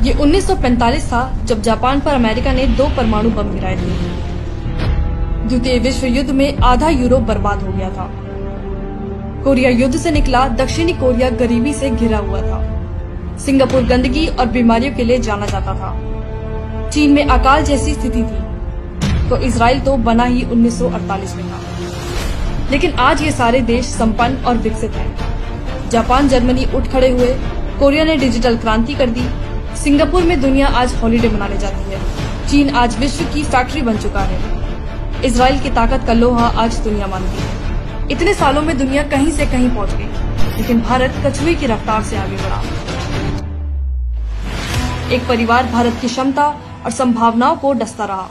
ये 1945 था जब जापान पर अमेरिका ने 2 परमाणु बम गिराए थे। द्वितीय विश्व युद्ध में आधा यूरोप बर्बाद हो गया था। कोरिया युद्ध से निकला दक्षिणी कोरिया गरीबी से घिरा हुआ था। सिंगापुर गंदगी और बीमारियों के लिए जाना जाता था। चीन में अकाल जैसी स्थिति थी, तो इजराइल तो बना ही 1948 में था। लेकिन आज ये सारे देश संपन्न और विकसित हैं। जापान जर्मनी उठ खड़े हुए, कोरिया ने डिजिटल क्रांति कर दी, सिंगापुर में दुनिया आज हॉलिडे मनाने जाती है, चीन आज विश्व की फैक्ट्री बन चुका है, इजराइल की ताकत का लोहा आज दुनिया मानती है। इतने सालों में दुनिया कहीं से कहीं पहुंच गई, लेकिन भारत कछुए की रफ्तार से आगे बढ़ा। एक परिवार भारत की क्षमता और संभावनाओं को डसता रहा।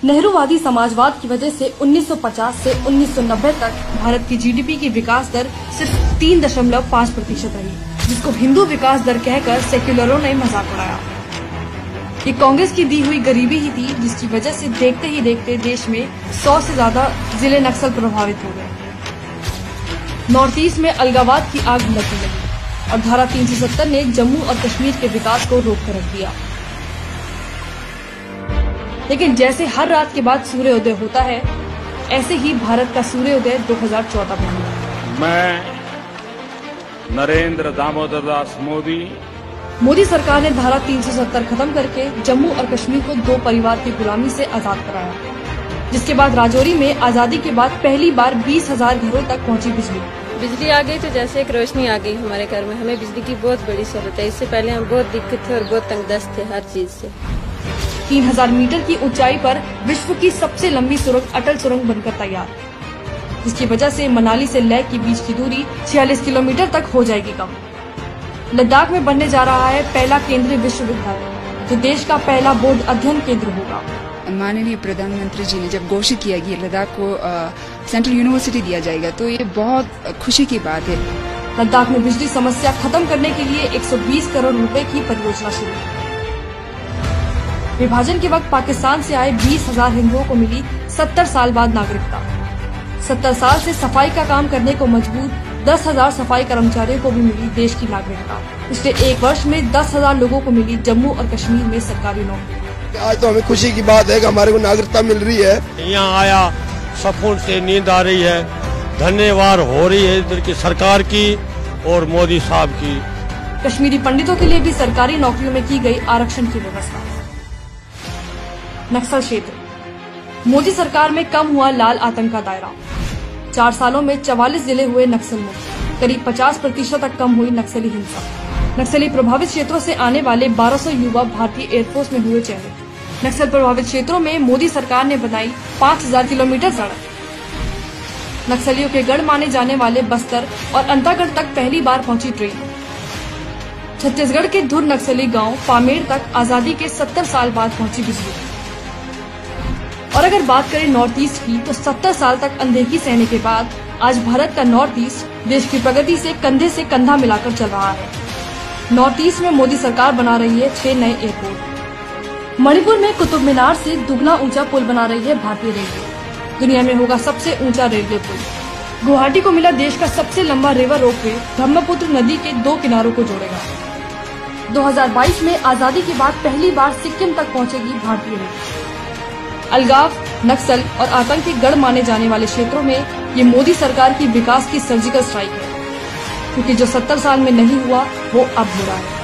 नेहरूवादी समाजवाद की वजह से 1950 से 1990 तक भारत की जीडीपी की विकास दर सिर्फ 3.5% रही, जिसको हिंदू विकास दर कहकर सेक्युलरों ने मजाक उड़ाया। ये कांग्रेस की दी हुई गरीबी ही थी, जिसकी वजह से देखते ही देखते देश में 100 से ज्यादा जिले नक्सल प्रभावित हो गए। नॉर्थ ईस्ट में अलगाववाद की आग लगने लगी और धारा 370 ने जम्मू और कश्मीर के विकास को रोक कर रख दिया। लेकिन जैसे हर रात के बाद सूर्योदय होता है, ऐसे ही भारत का सूर्योदय 2014 में हुआ। मैं नरेंद्र दामोदर दास मोदी सरकार ने धारा 370 खत्म करके जम्मू और कश्मीर को 2 परिवार की गुलामी से आजाद कराया, जिसके बाद राजौरी में आजादी के बाद पहली बार 20,000 घरों तक पहुंची बिजली आ गई तो जैसे एक रोशनी आ गई हमारे घर में। हमें बिजली की बहुत बड़ी जरूरत है। इससे पहले हम बहुत दिक्कत थे और बहुत तंगदस्त थे हर चीज से। 3000 मीटर की ऊंचाई पर विश्व की सबसे लंबी सुरंग अटल सुरंग बनकर तैयार, जिसकी वजह से मनाली से लेह के बीच की दूरी 46 किलोमीटर तक हो जाएगी कम। लद्दाख में बनने जा रहा है पहला केंद्रीय विश्वविद्यालय, जो देश का पहला बौद्ध अध्ययन केंद्र होगा। माननीय प्रधानमंत्री जी ने जब घोषित किया कि लद्दाख को सेंट्रल यूनिवर्सिटी दिया जाएगा, तो ये बहुत खुशी की बात है। लद्दाख में बिजली समस्या खत्म करने के लिए 120 करोड़ रुपए की परियोजना शुरू। विभाजन के वक्त पाकिस्तान से आए 20,000 हिंदुओं को मिली 70 साल बाद नागरिकता। 70 साल से सफाई का काम करने को मजबूर 10,000 सफाई कर्मचारियों को भी मिली देश की नागरिकता। पिछले 1 वर्ष में 10,000 लोगों को मिली जम्मू और कश्मीर में सरकारी नौकरी। आज तो हमें खुशी की बात है कि हमारे को नागरिकता मिल रही है। यहाँ आया सुकून से नींद आ रही है। धन्यवाद हो रही है इधर की सरकार की और मोदी साहब की। कश्मीरी पंडितों के लिए भी सरकारी नौकरियों में की गई आरक्षण की व्यवस्था। नक्सल क्षेत्र, मोदी सरकार में कम हुआ लाल आतंक का दायरा। 4 सालों में 44 जिले हुए नक्सल मुक्त, करीब 50% तक कम हुई नक्सली हिंसा। नक्सली प्रभावित क्षेत्रों से आने वाले 1200 युवा भारतीय एयरफोर्स में हुए चयनित। नक्सल प्रभावित क्षेत्रों में मोदी सरकार ने बनाई 5000 किलोमीटर सड़क। नक्सलियों के गढ़ माने जाने वाले बस्तर और अंतागढ़ तक पहली बार पहुंची ट्रेन। छत्तीसगढ़ के धुर नक्सली गांव पामेड़ तक आजादी के 70 साल बाद पहुंची बिजली। और अगर बात करें नॉर्थ ईस्ट की, तो 70 साल तक अनदेखी सहने के बाद आज भारत का नॉर्थ ईस्ट देश की प्रगति से कंधे से कंधा मिलाकर चल रहा है। नॉर्थ ईस्ट में मोदी सरकार बना रही है 6 नए एयरपोर्ट। मणिपुर में कुतुब मीनार से दुगना ऊंचा पुल बना रही है भारतीय रेलवे। दुनिया में होगा सबसे ऊंचा रेलवे पुल। गुवाहाटी को मिला देश का सबसे लंबा रिवर रोपवे, ब्रह्मपुत्र नदी के 2 किनारों को जोड़ेगा। 2022 में आजादी के बाद पहली बार सिक्किम तक पहुंचेगी भारतीय रेलवे। अलगाव, नक्सल और आतंक के गढ़ माने जाने वाले क्षेत्रों में ये मोदी सरकार की विकास की सर्जिकल स्ट्राइक है, क्योंकि जो 70 साल में नहीं हुआ वो अब हो रहा है।